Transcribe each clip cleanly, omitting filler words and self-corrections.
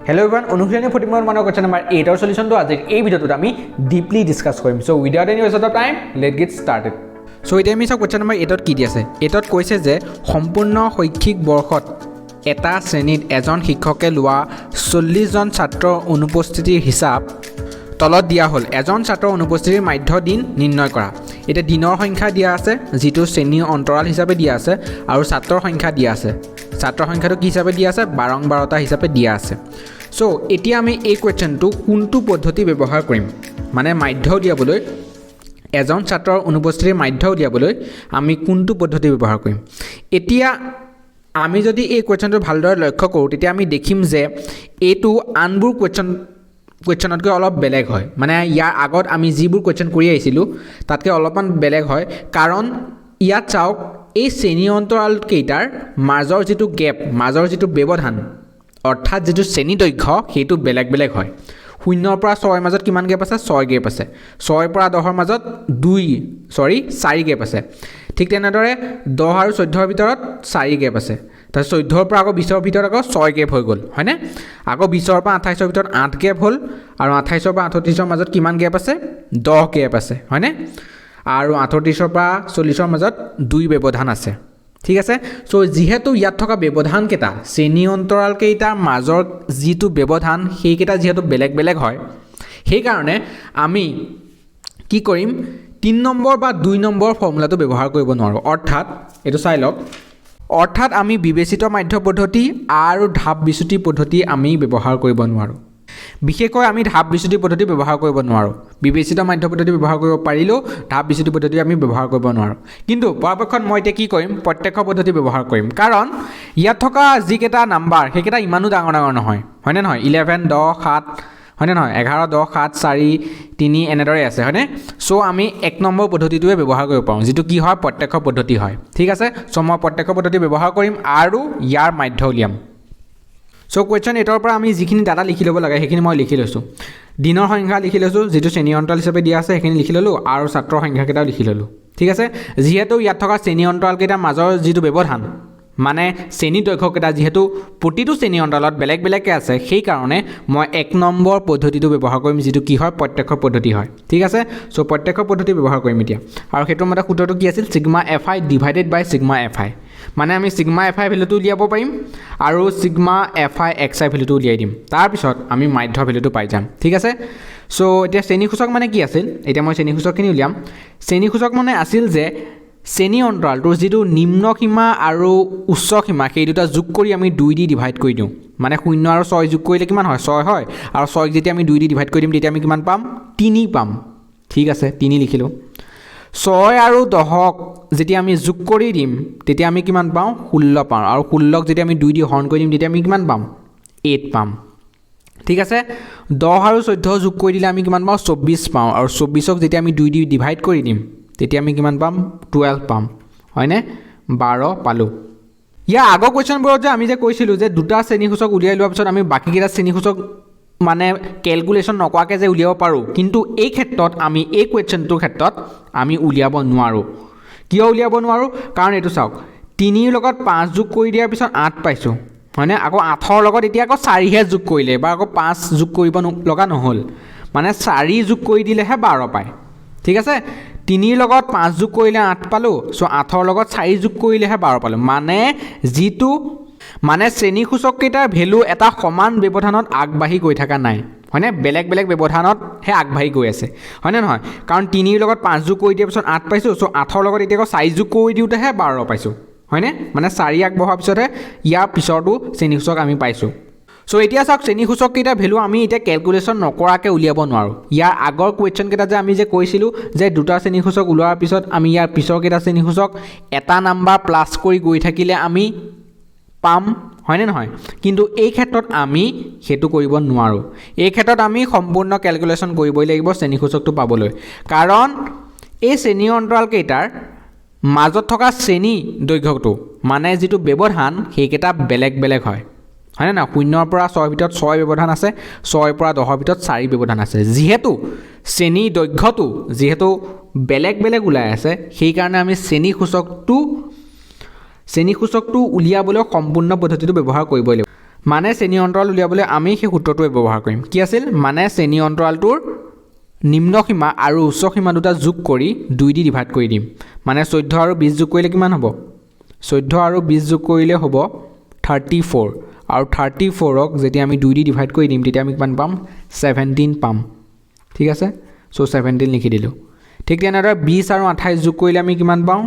Hello everyone, অনুশীলনী ফটিমৰ মানৰ question number 8 ৰ সলিউশনটো আজি এই ভিডিওটোত আমি ডিপলি ডিসকাস কৰিম so without any waste of time let's get started so এতিয়া আমি কোৱেশ্চন নম্বৰ 8 ত কি দি আছে 8 ত কৈছে যে সম্পূৰ্ণ শৈক্ষিক বৰ্ষত এটা শ্ৰেণীত এজন শিক্ষকে লোৱা 40 জন ছাত্ৰৰ অনুপস্থিতিৰ হিচাপ তলত দিয়া হ'ল এজন ছাত্ৰৰ অনুপস্থিতিৰ মাধ্য দিন নিৰ্ণয় কৰা এটা দিনৰ সংখ্যা দিয়া আছে যেটো শ্ৰেণীৰ অন্তৰাল হিচাপে দিয়া আছে আৰু ছাত্ৰৰ সংখ্যা দিয়া আছে ছাত্ৰৰ সংখ্যাটো কি হিচাপে দিয়া আছে 12টা হিচাপে দিয়া আছে সো এতিয়া আমি এই কোৱেশ্চনটো কোনটো পদ্ধতি ব্যৱহাৰ কৰিম মানে মাধ্য দিয়াবলৈ এজন ছাত্ৰৰ অনুপস্থিতিৰ মাধ্য দিয়াবলৈ আমি কোনটো পদ্ধতি ব্যৱহাৰ কৰিম এতিয়া আমি যদি এই কোৱেশ্চনটো ভালদৰে লক্ষ্য কৰোঁ তেতিয়া আমি দেখিম যে এটো আনবোৰ কোৱেশ্চনতকৈ অলপ বেলেগ হয় মানে ইয়াৰ আগত আমি যিবোৰ কোৱেশ্চন কৰি আহিছিলোঁ তাতকৈ অলপমান বেলেগ হয় কাৰণ ইয়াত চাওক এই শ্ৰেণী অন্তৰাল কেইটাৰ মাজৰ যেটো গেপ মাজৰ যেটো ব্যৱধান অৰ্থাৎ যেটো শ্ৰেণী দৈৰ্ঘ্য হেতু বেলেগ বেলেগ হয় 0 পৰা 6 মাজত কিমান গেপ আছে 6 গেপ আছে 6 পৰা 10 ৰ মাজত 4 গেপ আছে ঠিক তেনেদৰে 10 আৰু 14 ৰ ভিতৰত 4 গেপ আছে তাৰ 14 ৰ পৰা আকৌ 20 ৰ ভিতৰত আকৌ 6 গেপ হৈ গ'ল হয়নে আকৌ 20 ৰ পৰা 28 ৰ ভিতৰত 8 গেপ হ'ল আৰু 28 ৰ পৰা 38 ৰ মাজত কিমান গেপ আছে 10 গেপ আছে হয়নে আৰু 38 ৰ পৰা 40 ৰ মাজত 2 ব্যৱধান আছে ঠিক আছে সো যেহেতু ইয়াত থকা ব্যৱধান কেটা শ্ৰেণী অন্তৰাল কেইটাৰ মাজৰ যেটো ব্যৱধান সেই কেটা যেহেতু বেলেগ বেলেগ হয় সেই কাৰণে আমি কি কৰিম 3 নম্বৰ বা 2 নম্বৰ ফৰ্মুলাটো ব্যৱহাৰ কৰিব নোৱাৰো অৰ্থাৎ এটো চাই লওক অৰ্থাৎ আমি বিবেচিত মাধ্য পদ্ধতি আৰু ঢাপ বিচ্যুতি পদ্ধতি আমি ব্যৱহাৰ কৰিব নোৱাৰো বিশেষকৈ আমি ঢাপ বিচ্যুতি পদ্ধতি ব্যৱহাৰ কৰিব নোৱাৰো বিবেচিত মাধ্য পদ্ধতি ব্যৱহাৰ কৰিব পাৰিলেও ঢাপ বিচ্যুতি পদ্ধতি আমি ব্যৱহাৰ কৰিব নোৱাৰো কিন্তু পৰাপক্ষত মই এতিয়া কি কৰিম প্ৰত্যক্ষ পদ্ধতি ব্যৱহাৰ কৰিম কাৰণ ইয়াত থকা যিকেটা নাম্বাৰ হেকেটা ইমানো ডাঙৰ নহয় হয়নে নহয় 11 10 7 হয়নে নহয় 11 10 7 4 3 এনেদৰে আছে হয়নে সো আমি 1 নম্বৰ পদ্ধতিটোৱে ব্যৱহাৰ কৰিব পাৰোঁ যেটো কি হয় প্ৰত্যক্ষ পদ্ধতি হয় ঠিক আছে সো মই প্ৰত্যক্ষ পদ্ধতি ব্যৱহাৰ কৰিম আৰু ইয়াৰ মাধ্য উলিয়াম সো কোৱেশ্চন এটৰ পৰা আমি যিখিনি ডাটা লিখি ল'ব লাগে সেইখিনি মই লিখি লৈছো দিনৰ সংখ্যা লিখি লৈছো যেটো শ্ৰেণী অন্তৰাল হিচাপে দিয়া আছে সেইখিনি লিখি ললো আৰু ছাত্ৰৰ সংখ্যা কেটাও লিখি ললো ঠিক আছে যেহেতু ইয়াত থকা শ্ৰেণী অন্তৰাল কেটাৰ মাজৰ যেটো ব্যৱধান মানে শ্ৰেণী দৈৰ্ঘ্য কেটা যেহেতু প্ৰতিটো শ্ৰেণী অন্তৰালত বেলেগ বেলেগকৈ আছে সেই কাৰণে মই 1 নম্বৰ পদ্ধতিটো ব্যৱহাৰ কৰিম যেটো কি হয় প্ৰত্যক্ষ পদ্ধতি হয় ঠিক আছে সো প্ৰত্যক্ষ পদ্ধতি ব্যৱহাৰ কৰিম এতিয়া আৰু হেতৰ মতে সূত্ৰটো কি আছিল সিগমা fi ডিভাইডেড বাই সিগমা fi মানে আমি সিগমা fi ভ্যালুটো উলিয়াব পাৰিম আৰু সিগমা fi xi ভ্যালুটো উলিয়াই দিম তাৰ পিছত আমি মাধ্য ভ্যালুটো পাই যাম ঠিক আছে সো এতিয়া শ্ৰেণী সূচক মানে কি আছিল এতিয়া মই শ্ৰেণী সূচকখিনি উলিয়াম শ্ৰেণী সূচক মানে আছিল যে শ্ৰেণী অন্তৰালটোৰ যেটো নিম্ন সীমা আৰু উচ্চ সীমা সেই দুটা যোগ কৰি আমি 2 দি ডিভাইড কৰি দিওঁ মানে 0 আৰু 6 যোগ কৰিলে কিমান হয় 6 হয় আৰু 6 যেতিয়া আমি 2 দি ডিভাইড কৰি দিম তেতিয়া আমি কিমান পাম 3 পাম ঠিক আছে 3 লিখিলো 6 আৰু 10ক যেতিয়া আমি যোগ কৰি দিম তেতিয়া আমি কিমান পাওঁ 16 পাম আৰু 16ক যেতিয়া আমি 2 দি হৰণ কৰি দিম তেতিয়া আমি কিমান পাম 8 পাম ঠিক আছে 10 আৰু 14 যোগ কৰি দিলে আমি কিমান পাওঁ 24 পাওঁ আৰু 24ক যেতিয়া আমি 2 দি ডিভাইড কৰি দিম তেতিয়া আমি কিমান পাম 12 পাম হয়নে 12 পালো ইয়া আগৰ কোৱেশ্চনবোৰত যে আমি যে কৈছিলো যে দুটা শ্ৰেণী সূচক উলিয়াই লোৱাৰ পিছত আমি বাকি কেটা শ্ৰেণী সূচক মানে ক্যালকুলেশন নকৰাকে যে উলিয়াব পাৰো কিন্তু এই ক্ষেত্ৰত আমি এই কোৱেশ্চনটোৰ ক্ষেত্ৰত আমি উলিয়াব নোৱাৰো কিয় উলিয়াব নোৱাৰো কাৰণ এটো চাওক 3 ৰ লগত 5 যোগ কৰি দিয়াৰ পিছত 8 পাইছো মানে আকৌ 8 ৰ লগত এতিয়া আকৌ 4 হে যোগ কৰিলে বা আকৌ 5 যোগ কৰিব লগা নহল মানে 4 যোগ কৰি দিলেহে 12 পায় ঠিক আছে 3 ৰ লগত 5 যোগ কৰিলে 8 পালো সো 8 ৰ লগত 4 যোগ কৰিলেহে 12 পালো মানে যেটো মানে শ্ৰেণী সূচক কেইটাৰ ভ্যালু এটা সমান ব্যৱধানত আগবাঢ়ি গৈ থকা নাই হয়নে বেলেগ বেলেগ ব্যৱধানত হে আগবাঢ়ি গৈ আছে হয়নে নহয় কাৰণ 3 ৰ লগত 5 যোগ কৰি দিয়াৰ পিছত 8 পাইছো সো 8 ৰ লগত এতিয়া 4 যোগ কৰি দিওতেহে 12 পাইছো হয়নে মানে 4 আগবঢ়াৰ পিছতহে ইয়াৰ পিছৰটো শ্ৰেণী সূচক আমি পাইছো সো এতিয়া চাওক শ্ৰেণী সূচক কেইটা ভ্যালু আমি এতিয়া ক্যালকুলেশন নকৰাকে উলিয়াব নোৱাৰো ইয়াৰ আগৰ কোৱেশ্চন কেটা যে আমি যে কৈছিলো যে দুটা শ্ৰেণী সূচক উলোৱাৰ পিছত আমি ইয়াৰ পিছৰ কেটা শ্ৰেণী সূচক এটা নাম্বাৰ প্লাস কৰি গৈ থাকিলে আমি পাম হয়নে নহয় কিন্তু এই ক্ষেত্ৰত আমি হেতু কৰিব নোৱাৰো এই ক্ষেত্ৰত আমি সম্পূৰ্ণ ক্যালকুলেশন কৰিবই লাগিব শ্ৰেণী সূচকটো পাবলৈ কাৰণ এই শ্ৰেণী অন্তৰাল কেইটাৰ মাজত থকা শ্ৰেণী দৈৰ্ঘ্যটো মানে যেটো ব্যৱধান হেকেটা বেলেগ বেলেগ হয় হয়নে না 0 পৰা 6 ভিতৰত 6 ব্যৱধান আছে 6 পৰা 10 ভিতৰত 4 ব্যৱধান আছে যেহেতু শ্ৰেণী দৈৰ্ঘ্যটো যেহেতু বেলেগ বেলেগ ওলাই আছে সেই কাৰণে আমি শ্ৰেণী সূচকটো উলিয়াবলৈ সম্পূৰ্ণ পদ্ধতিটো ব্যৱহাৰ কৰিব লাগিব মানে শ্ৰেণী অন্তৰাল উলিয়াবলৈ আমি সেই সূত্ৰটোৱে ব্যৱহাৰ কৰিম কি আছিল মানে শ্ৰেণী অন্তৰালটোৰ নিম্ন সীমা আৰু উচ্চ সীমা দুটা যোগ কৰি 2 দি ডিভাইড কৰি দিম মানে 14 আৰু 20 যোগ কৰিলে কিমান হ'ব 14 আৰু 20 যোগ কৰিলে হ'ব 34 আৰু 34ক যেতিয়া আমি 2 দি ডিভাইড কৰি দিম তেতিয়া আমি কিমান পাম 17 পাম ঠিক আছে সো 17 লিখি দিলো ঠিক তেনেদৰে 20 আৰু 28 যোগ কৰিলে আমি কিমান পাওঁ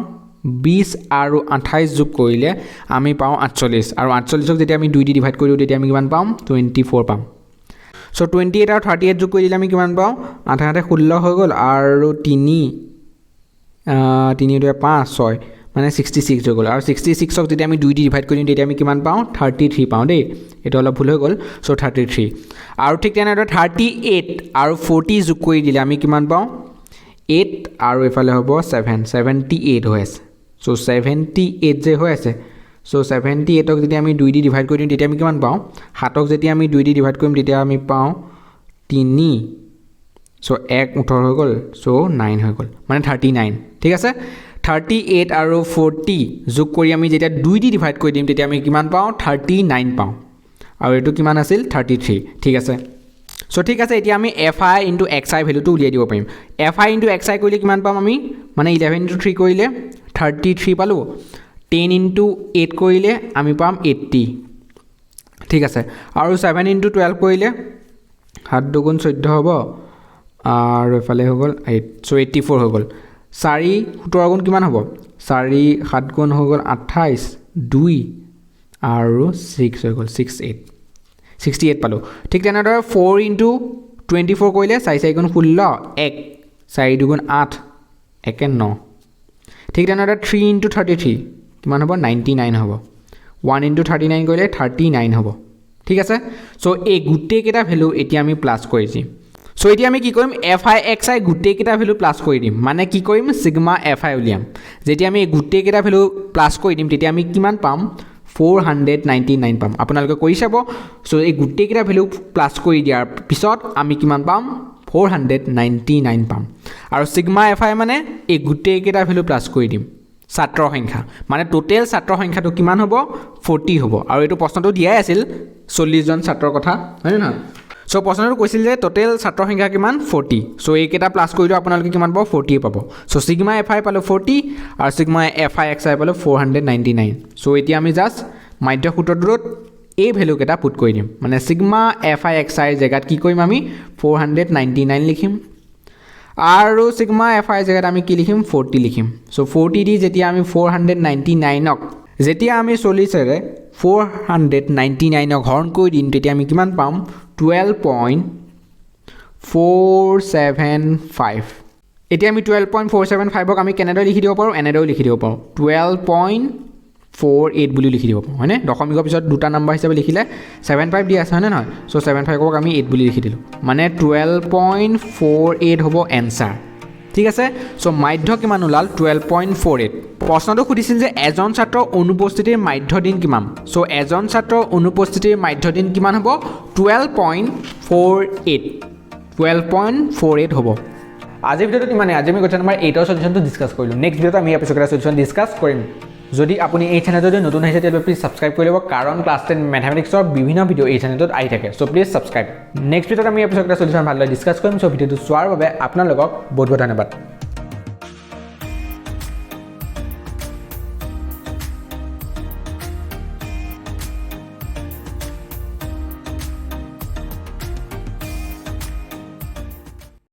20 আৰু 28 যোগ কৰিলে আমি পাওঁ 48 আৰু 48ক যেতিয়া আমি 2 দি ডিভাইড কৰি দিওঁ তেতিয়া আমি কিমান পাম 24 পাম সো 28 আৰু 38 যোগ কৰি দিলে আমি কিমান পাওঁ 8 16 হৈ গ'ল আৰু 3 2 5 6 মানে 66 হৈ গ'ল আৰু 66ক যেতিয়া আমি 2 দি ডিভাইড কৰি দিওঁ তেতিয়া আমি কিমান পাওঁ 33 পাওঁ দেই এটা অলপ ভুল হৈ গ'ল সো 33 আৰু ঠিক তেনেদৰে 38 আৰু 40 যোগ কৰি দিলে আমি কিমান পাওঁ 8 আৰু এফালে হ'ব 78 হৈ আছে সো 78 যে হৈ আছে সো 78ক যেতিয়া আমি 2 দি ডিভাইড কৰি দিওঁ তেতিয়া আমি কিমান পাওঁ 7ক যেতিয়া আমি 2 দি ডিভাইড কৰিম তেতিয়া আমি পাওঁ 3 সো 1 18 হৈ গ'ল সো 9 হৈ গ'ল মানে 39 ঠিক আছে 38 আৰু 40 যোগ কৰি আমি যেতিয়া 2 দি ডিভাইড কৰি দিম তেতিয়া আমি কিমান পাওঁ 39 পাওঁ আৰু এটো কিমান আছিল 33 ঠিক আছে সো ঠিক আছে এতিয়া আমি fi * xi ভ্যালুটো উলিয়াই দিব পাৰিম fi * xi কৰিলে কিমান পাম আমি মানে 11 * 3 কৰিলে 33 পালো 10 * 8 কৰিলে আমি পাম 80 ঠিক আছে আৰু 7 * 12 কৰিলে 7 * 2 = 14 হ'ব আৰু এফালে হৈ গ'ল 8 সো 84 হৈ গ'ল 4 17 গুণ কিমান হ'ব 4 7 গুণ হৈ গ'ল 28 2 আৰু 6 হৈ গ'ল 68 পালো ঠিক তেনেদৰে 4 * 24 কৰিলে 4 4 গুণ 16 1 4 2 গুণ 8 1 9 ঠিক তেনেদৰে 3 * 33 কিমান হ'ব 99 হ'ব 1 * 39 কৰিলে 39 হ'ব ঠিক আছে সো এই গুটেই কেটা ভ্যালু এতিয়া আমি প্লাস কৰি দিম সো এতিয়া আমি কি কৰিম fi xi গুটেই কেটা ভ্যালু প্লাস কৰি দিম মানে কি কৰিম সিগমা fi উলিয়াম যেতিয়া আমি গুটেই কেটা ভ্যালু প্লাস কৰি দিম তেতিয়া আমি কিমান পাম 499 পাম আপোনালোকে কৰি চাব সো এই গুটেই কেটা ভ্যালু প্লাস কৰি দিয়াৰ পিছত আমি কিমান পাম 499 পাম আৰু সিগমা fi মানে এই গুটেই কেটা ভ্যালু প্লাস কৰি দিম ছাত্ৰৰ সংখ্যা মানে টোটেল ছাত্ৰৰ সংখ্যাটো কিমান হ'ব 40 হ'ব আৰু এটো প্ৰশ্নটো দিয়াই আছিল 40 জন ছাত্ৰৰ কথা হয় না সো প্ৰশ্নটো কৈছিল যে টোটেল ছাত্ৰৰ সংখ্যা কিমান 40 সো এই কেটা প্লাস কৰিলে আপোনালোকে কিমান পাব 40 পাব সো সিগমা fi পালো 40 আৰু সিগমা fi xi পালো 499 সো এতিয়া আমি জাস্ট মাধ্য সূত্ৰটোত এই ভ্যালু কেটা পুট কৰি দিম মানে সিগমা fi xi জায়গাত কি কৰিম আমি 499 লিখিম আৰু সিগমা fi জায়গাত আমি কি লিখিম 40 লিখিম সো 40 দি যেতিয়া আমি 499ক যেতিয়া আমি 40 ৰে 499ক হৰণ কৰি দিম তেতিয়া আমি কিমান পাম 12.475 এতিয়া আমি 12.475ক আমি কেনেদৰে লিখি দিব পাৰো এনেদৰে লিখি দিব পাৰো 12.48 বুলি লিখি দিব পাৰো হয়নে দশমিকৰ পিছত দুটা নাম্বাৰ হিচাপে লিখিলে 75 দি আছে হয়নে নহয় সো 75ক আমি 8 বুলি লিখি দিলো মানে 12.48 হ'ব এনসাৰ ঠিক আছে সো মাধ্য কিমান ওলাল 12.48 প্ৰশ্নটো খুদিছিল যে এজন ছাত্ৰৰ অনুপস্থিতিৰ মাধ্য দিন কিমান সো এজন ছাত্ৰৰ অনুপস্থিতিৰ মাধ্য দিন কিমান হ'ব 12.48 হ'ব আজি ভিডিওটো ইমানে আজি আমি কোৱেশ্চন নম্বৰ 8 ৰ সলিউশনটো ডিসকাস কৰিলো নেক্সট ভিডিওত আমি এপিসোড এটা সলিউশন ডিসকাস কৰিম যদি আপুনি এই চেনেলটো নতুন আহিছে তেতিয়াহ'লে প্লিজ সাবস্ক্ৰাইব কৰি ল'ব কাৰণ ক্লাছ 10 ম্যাথমেটিক্সৰ বিভিন্ন ভিডিও এই চেনেলটোত আহি থাকে সো প্লিজ সাবস্ক্ৰাইব নেক্সট ভিডিওত আমি এপিসোড এটা সলিউশন ভালদৰে ডিসকাস কৰিম সো ভিডিওটো চোৱাৰ বাবে আপোনালোকক বহুত বহুত ধন্যবাদ